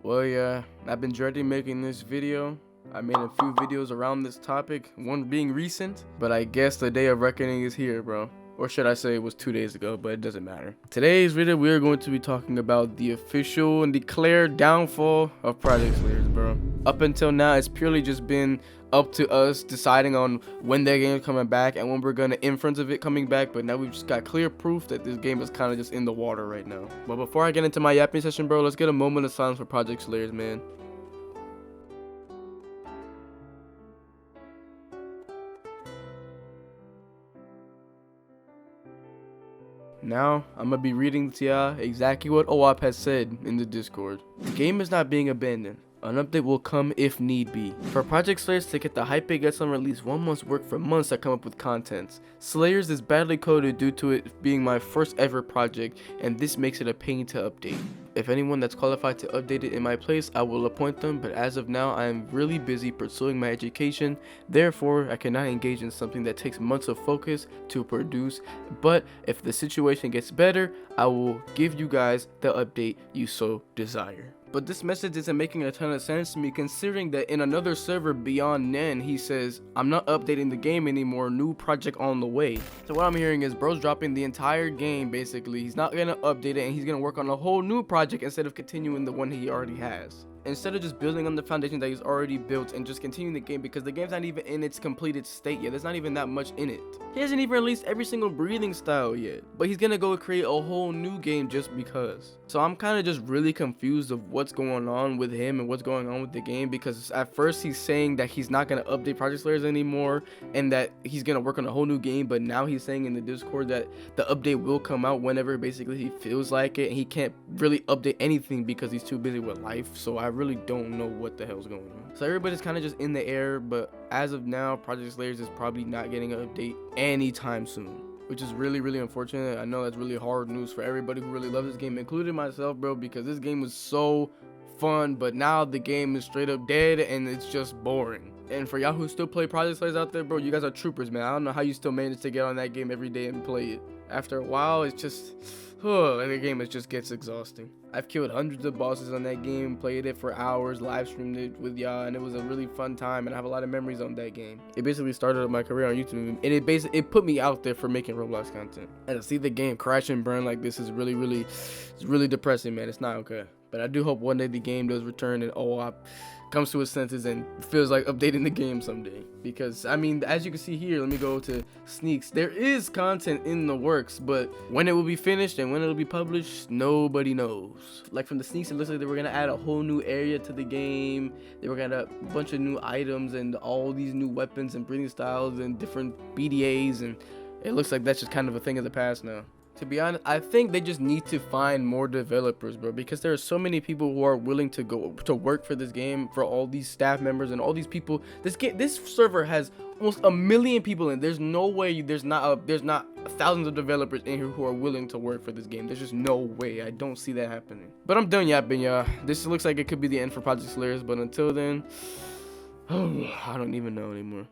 Well, yeah, I've been dreading making this video. I made a few videos around this topic, one being recent, but I guess the day of reckoning is here, bro. Or should I say it was 2 days ago, but it doesn't matter. Today's video, we are going to be talking about the official and declared downfall of Project Slayers, bro. Up until now, it's purely just been up to us deciding on when that game is coming back and when we're gonna inference of it coming back, but now we've just got clear proof that this game is kind of just in the water right now. But before I get into my yapping session, bro, let's get a moment of silence for Project Slayers, man. Now, I'm gonna be reading to ya exactly what OOP has said in the Discord. The game is not being abandoned. An update will come if need be. For Project Slayers to get the hype it gets on release, one must work for months to come up with content. Slayers is badly coded due to it being my first ever project, and this makes it a pain to update. If anyone that's qualified to update it in my place, I will appoint them, but as of now, I am really busy pursuing my education. Therefore, I cannot engage in something that takes months of focus to produce, but if the situation gets better, I will give you guys the update you so desire. But this message isn't making a ton of sense to me, considering that in another server beyond Nen, he says, I'm not updating the game anymore, new project on the way. So what I'm hearing is bro's dropping the entire game basically. He's not gonna update it and he's gonna work on a whole new project instead of continuing the one he already has. Instead of just building on the foundation that he's already built and just continuing the game, because the game's not even in its completed state yet. There's not even that much in it. He hasn't even released every single breathing style yet, but he's gonna go create a whole new game just because. So I'm kind of just really confused of what's going on with him and what's going on with the game, because at first he's saying that he's not gonna update Project Slayers anymore and that he's gonna work on a whole new game, but now he's saying in the Discord that the update will come out whenever basically he feels like it, and he can't really update anything because he's too busy with life. So I really don't know what the hell's going on. So everybody's kind of just in the air, but as of now, Project Slayers is probably not getting an update anytime soon, which is really unfortunate. I know that's really hard news for everybody who really loves this game, including myself, bro, because this game was so fun, but now the game is straight up dead and it's just boring. And for y'all who still play Project Slayers out there, bro, you guys are troopers, man. I don't know how you still manage to get on that game every day and play it. After a while, it's just, the game just gets exhausting. I've killed hundreds of bosses on that game, played it for hours, live streamed it with y'all, and it was a really fun time, and I have a lot of memories on that game. It basically started my career on YouTube, and it put me out there for making Roblox content. And to see the game crash and burn like this is really depressing, man. It's not okay. But I do hope one day the game does return and OOP comes to its senses and feels like updating the game someday. Because, I mean, as you can see here, let me go to sneaks. There is content in the works, but when it will be finished and when it'll be published, nobody knows. Like from the sneaks, it looks like they were gonna add a whole new area to the game. They were gonna add a bunch of new items and all these new weapons and breathing styles and different BDAs, and it looks like that's just kind of a thing of the past now. To be honest, I think they just need to find more developers, bro, because there are so many people who are willing to go to work for this game, for all these staff members and all these people. This server has almost 1 million people in. There's no way there's not thousands of developers in here who are willing to work for this game. There's just no way. I don't see that happening. But I'm done yapping, y'all. This looks like it could be the end for Project Slayers, but until then, I don't even know anymore.